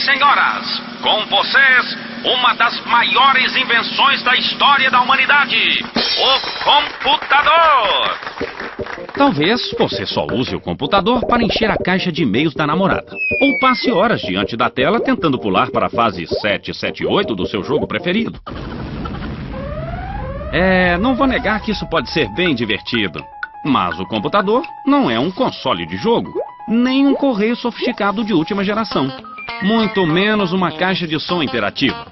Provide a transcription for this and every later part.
senhoras, com vocês, uma das maiores invenções da história da humanidade, o computador! Talvez você só use o computador para encher a caixa de e-mails da namorada. Ou passe horas diante da tela tentando pular para a fase 778 do seu jogo preferido. Não vou negar que isso pode ser bem divertido. Mas o computador não é um console de jogo, nem um correio sofisticado de última geração. Muito menos uma caixa de som interativa.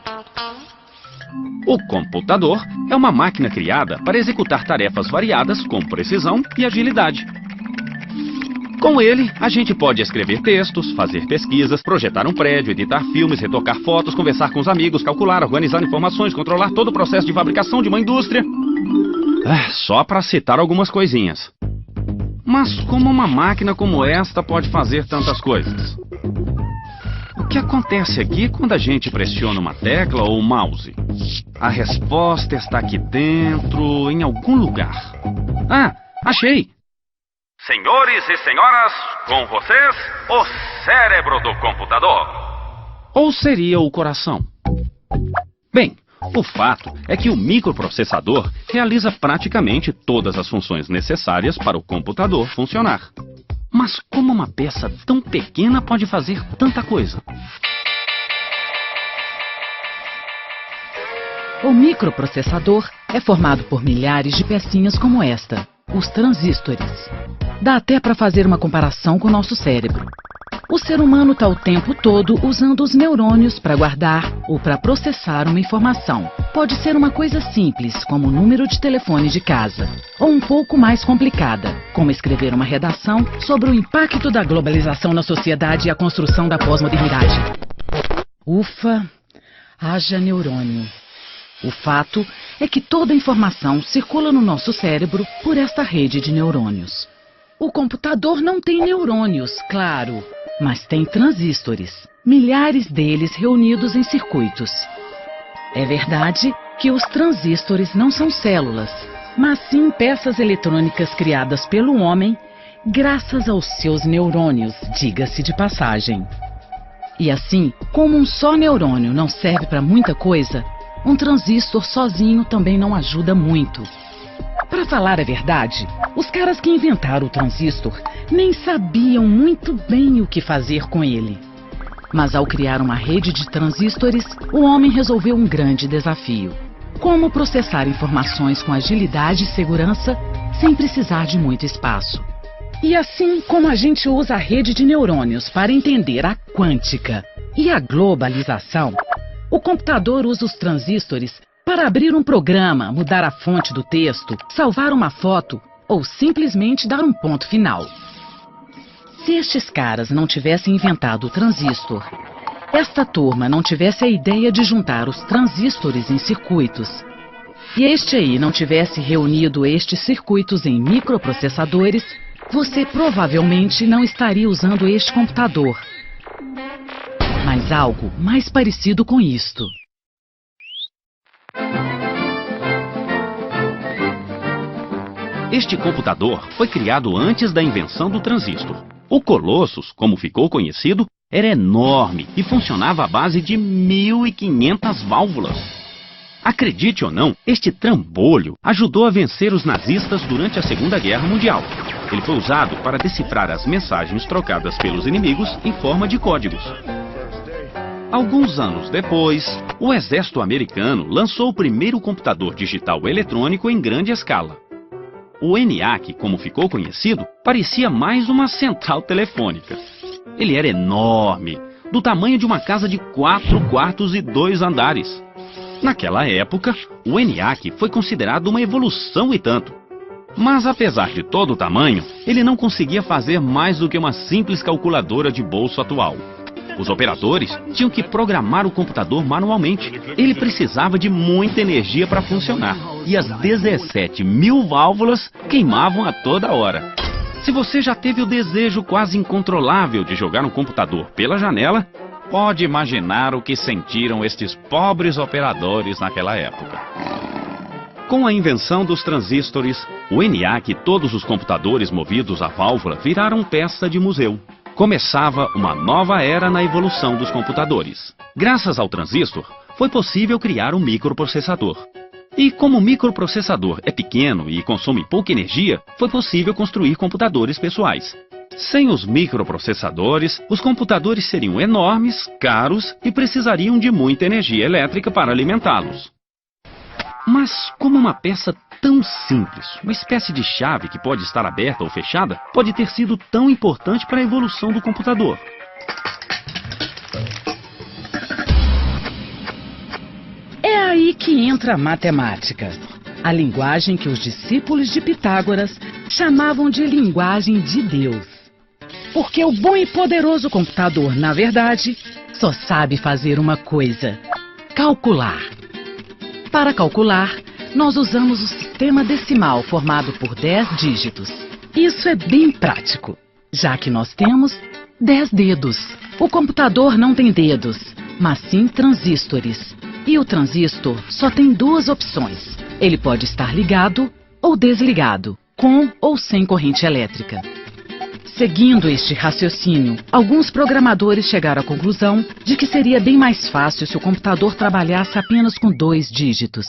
O computador é uma máquina criada para executar tarefas variadas com precisão e agilidade. Com ele, a gente pode escrever textos, fazer pesquisas, projetar um prédio, editar filmes, retocar fotos, conversar com os amigos, calcular, organizar informações, controlar todo o processo de fabricação de uma indústria. Só para citar algumas coisinhas. Mas como uma máquina como esta pode fazer tantas coisas? O que acontece aqui quando a gente pressiona uma tecla ou um mouse? A resposta está aqui dentro, em algum lugar. Achei! Senhores e senhoras, com vocês, o cérebro do computador. Ou seria o coração? Bem, o fato é que o microprocessador realiza praticamente todas as funções necessárias para o computador funcionar. Mas como uma peça tão pequena pode fazer tanta coisa? O microprocessador é formado por milhares de pecinhas como esta, os transistores. Dá até para fazer uma comparação com o nosso cérebro. O ser humano está o tempo todo usando os neurônios para guardar ou para processar uma informação. Pode ser uma coisa simples, como o número de telefone de casa, ou um pouco mais complicada, como escrever uma redação sobre o impacto da globalização na sociedade e a construção da pós-modernidade. Ufa, haja neurônio. O fato é que toda a informação circula no nosso cérebro por esta rede de neurônios. O computador não tem neurônios, claro, mas tem transistores, milhares deles reunidos em circuitos. É verdade que os transistores não são células, mas sim peças eletrônicas criadas pelo homem graças aos seus neurônios, diga-se de passagem. E assim, como um só neurônio não serve para muita coisa, um transistor sozinho também não ajuda muito. Para falar a verdade, os caras que inventaram o transistor nem sabiam muito bem o que fazer com ele. Mas ao criar uma rede de transistores, o homem resolveu um grande desafio. Como processar informações com agilidade e segurança sem precisar de muito espaço. E assim como a gente usa a rede de neurônios para entender a quântica e a globalização, o computador usa os transistores para abrir um programa, mudar a fonte do texto, salvar uma foto ou simplesmente dar um ponto final. Se estes caras não tivessem inventado o transistor, esta turma não tivesse a ideia de juntar os transistores em circuitos, e este aí não tivesse reunido estes circuitos em microprocessadores, você provavelmente não estaria usando este computador. Mas algo mais parecido com isto. Este computador foi criado antes da invenção do transistor. O Colossus, como ficou conhecido, era enorme e funcionava à base de 1.500 válvulas. Acredite ou não, este trambolho ajudou a vencer os nazistas durante a Segunda Guerra Mundial. Ele foi usado para decifrar as mensagens trocadas pelos inimigos em forma de códigos. Alguns anos depois, o exército americano lançou o primeiro computador digital eletrônico em grande escala. O ENIAC, como ficou conhecido, parecia mais uma central telefônica. Ele era enorme, do tamanho de uma casa de 4 quartos e 2 andares. Naquela época, o ENIAC foi considerado uma evolução e tanto. Mas apesar de todo o tamanho, ele não conseguia fazer mais do que uma simples calculadora de bolso atual. Os operadores tinham que programar o computador manualmente. Ele precisava de muita energia para funcionar. E as 17.000 válvulas queimavam a toda hora. Se você já teve o desejo quase incontrolável de jogar um computador pela janela, pode imaginar o que sentiram estes pobres operadores naquela época. Com a invenção dos transistores, o ENIAC e todos os computadores movidos a válvula viraram peça de museu. Começava uma nova era na evolução dos computadores. Graças ao transistor, foi possível criar um microprocessador. E como o microprocessador é pequeno e consome pouca energia, foi possível construir computadores pessoais. Sem os microprocessadores, os computadores seriam enormes, caros e precisariam de muita energia elétrica para alimentá-los. Mas como uma peça tão simples, uma espécie de chave que pode estar aberta ou fechada, pode ter sido tão importante para a evolução do computador? É aí que entra a matemática, a linguagem que os discípulos de Pitágoras chamavam de linguagem de Deus. Porque o bom e poderoso computador, na verdade, só sabe fazer uma coisa: calcular. Para calcular, nós usamos o sistema decimal formado por 10 dígitos. Isso é bem prático, já que nós temos 10 dedos. O computador não tem dedos, mas sim transistores. E o transistor só tem duas opções. Ele pode estar ligado ou desligado, com ou sem corrente elétrica. Seguindo este raciocínio, alguns programadores chegaram à conclusão de que seria bem mais fácil se o computador trabalhasse apenas com 2 dígitos.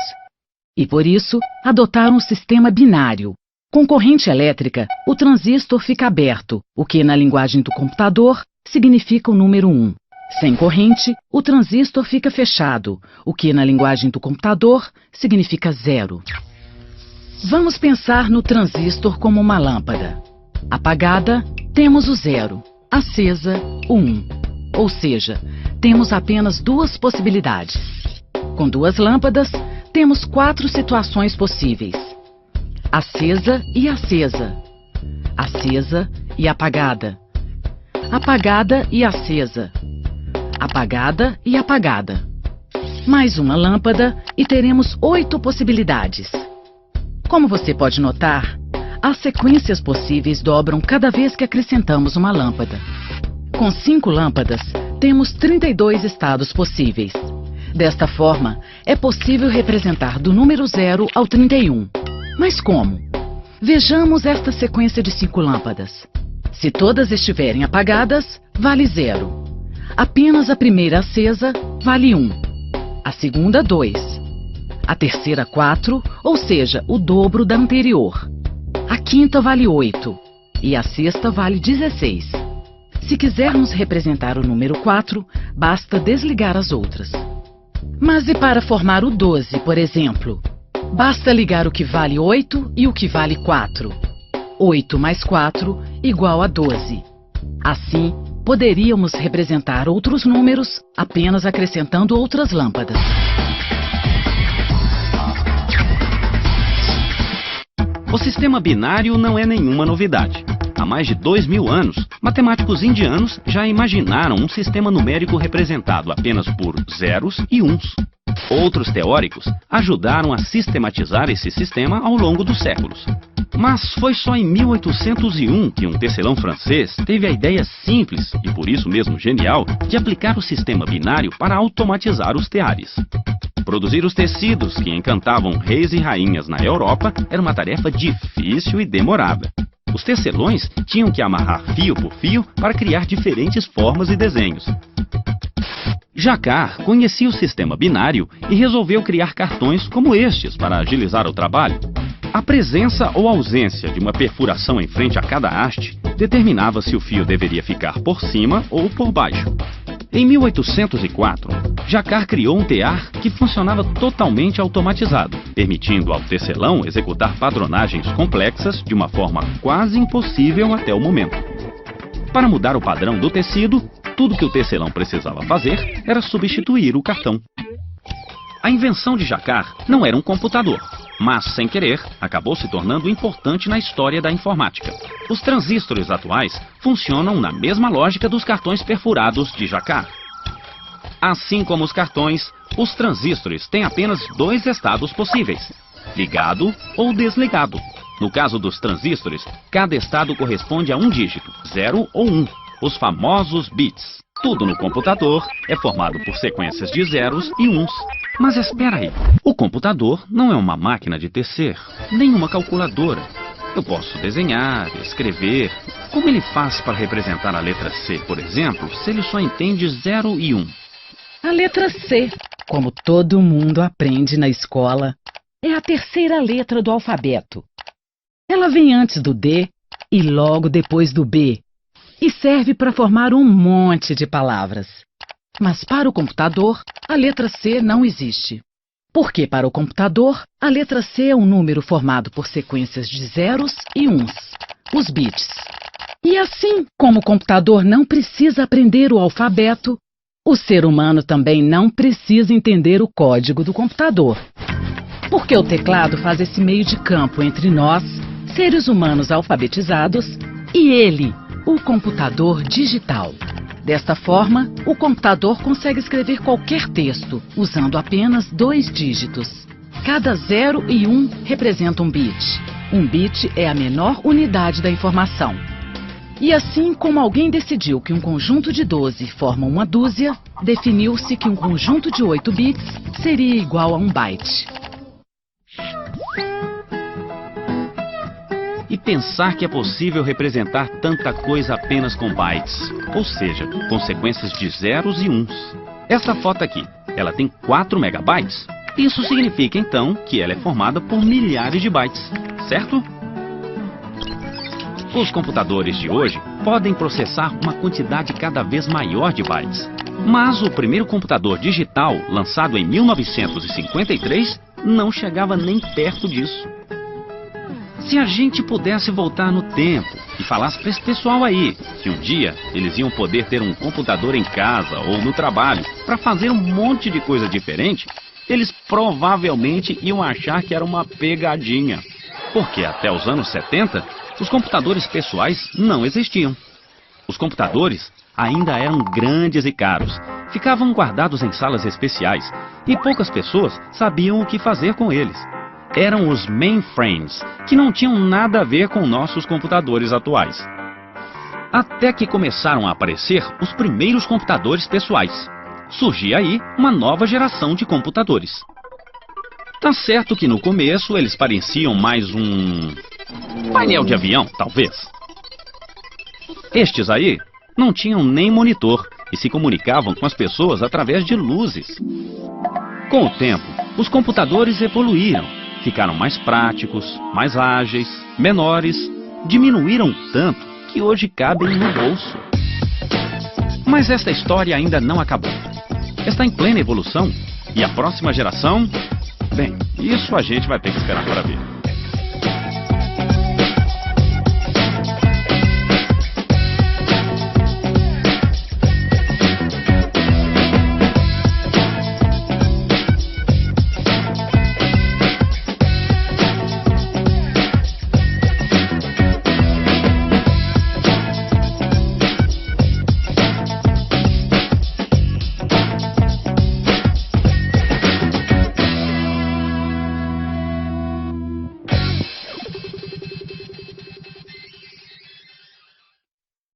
E por isso, adotaram o sistema binário. Com corrente elétrica, o transistor fica aberto, o que na linguagem do computador significa o número 1. Sem corrente, o transistor fica fechado, o que na linguagem do computador significa 0. Vamos pensar no transistor como uma lâmpada. Apagada, temos o 0. Acesa, o 1. Ou seja, temos apenas 2 possibilidades. Com 2 lâmpadas, temos 4 situações possíveis: acesa e acesa, acesa e apagada, apagada e acesa, apagada e apagada. Mais uma lâmpada e teremos 8 possibilidades. Como você pode notar, as sequências possíveis dobram cada vez que acrescentamos uma lâmpada. Com 5 lâmpadas, temos 32 estados possíveis. Desta forma, é possível representar do número 0 ao 31. Mas como? Vejamos esta sequência de 5 lâmpadas. Se todas estiverem apagadas, vale 0. Apenas a primeira acesa vale 1. A segunda, 2. A terceira, 4, ou seja, o dobro da anterior. A quinta vale 8 e a sexta vale 16. Se quisermos representar o número 4, basta desligar as outras. Mas e para formar o 12, por exemplo? Basta ligar o que vale 8 e o que vale 4. 8 mais 4 igual a 12. Assim, poderíamos representar outros números apenas acrescentando outras lâmpadas. O sistema binário não é nenhuma novidade. Há mais de 2000 anos, matemáticos indianos já imaginaram um sistema numérico representado apenas por zeros e uns. Outros teóricos ajudaram a sistematizar esse sistema ao longo dos séculos. Mas foi só em 1801 que um tecelão francês teve a ideia simples, e por isso mesmo genial, de aplicar o sistema binário para automatizar os teares. Produzir os tecidos que encantavam reis e rainhas na Europa era uma tarefa difícil e demorada. Os tecelões tinham que amarrar fio por fio para criar diferentes formas e desenhos. Jacquard conhecia o sistema binário e resolveu criar cartões como estes para agilizar o trabalho. A presença ou ausência de uma perfuração em frente a cada haste determinava se o fio deveria ficar por cima ou por baixo. Em 1804, Jacquard criou um tear que funcionava totalmente automatizado, permitindo ao tecelão executar padronagens complexas de uma forma quase impossível até o momento. Para mudar o padrão do tecido, tudo que o tecelão precisava fazer era substituir o cartão. A invenção de Jacquard não era um computador, mas, sem querer, acabou se tornando importante na história da informática. Os transistores atuais funcionam na mesma lógica dos cartões perfurados de Jacquard. Assim como os cartões, os transistores têm apenas 2 estados possíveis: ligado ou desligado. No caso dos transistores, cada estado corresponde a um dígito, 0 ou 1, os famosos bits. Tudo no computador é formado por sequências de zeros e uns. Mas espera aí, o computador não é uma máquina de tecer, nem uma calculadora. Eu posso desenhar, escrever. Como ele faz para representar a letra C, por exemplo, se ele só entende 0 e 1? A letra C, como todo mundo aprende na escola, é a terceira letra do alfabeto. Ela vem antes do D e logo depois do B, e serve para formar um monte de palavras. Mas para o computador, a letra C não existe. Porque para o computador, a letra C é um número formado por sequências de zeros e uns, os bits. E assim como o computador não precisa aprender o alfabeto, o ser humano também não precisa entender o código do computador. Porque o teclado faz esse meio de campo entre nós, seres humanos alfabetizados, e ele, o computador digital. Desta forma, o computador consegue escrever qualquer texto, usando apenas 2 dígitos. Cada 0 e 1 representa um bit. Um bit é a menor unidade da informação. E assim como alguém decidiu que um conjunto de 12 forma uma dúzia, definiu-se que um conjunto de 8 bits seria igual a um byte. E pensar que é possível representar tanta coisa apenas com bytes, ou seja, com sequências de zeros e uns. Essa foto aqui, ela tem 4 megabytes. Isso significa então que ela é formada por milhares de bytes, certo? Os computadores de hoje podem processar uma quantidade cada vez maior de bytes. Mas o primeiro computador digital, lançado em 1953, não chegava nem perto disso. Se a gente pudesse voltar no tempo e falasse para esse pessoal aí que um dia eles iam poder ter um computador em casa ou no trabalho para fazer um monte de coisa diferente, eles provavelmente iam achar que era uma pegadinha. Porque até os anos 70, os computadores pessoais não existiam. Os computadores ainda eram grandes e caros, ficavam guardados em salas especiais e poucas pessoas sabiam o que fazer com eles. Eram os mainframes, que não tinham nada a ver com nossos computadores atuais. Até que começaram a aparecer os primeiros computadores pessoais. Surgia aí uma nova geração de computadores. Tá certo que no começo eles pareciam mais um painel de avião, talvez. Estes aí não tinham nem monitor e se comunicavam com as pessoas através de luzes. Com o tempo, os computadores evoluíram. Ficaram mais práticos, mais ágeis, menores, diminuíram tanto que hoje cabem no bolso. Mas esta história ainda não acabou. Está em plena evolução e a próxima geração, bem, isso a gente vai ter que esperar para ver.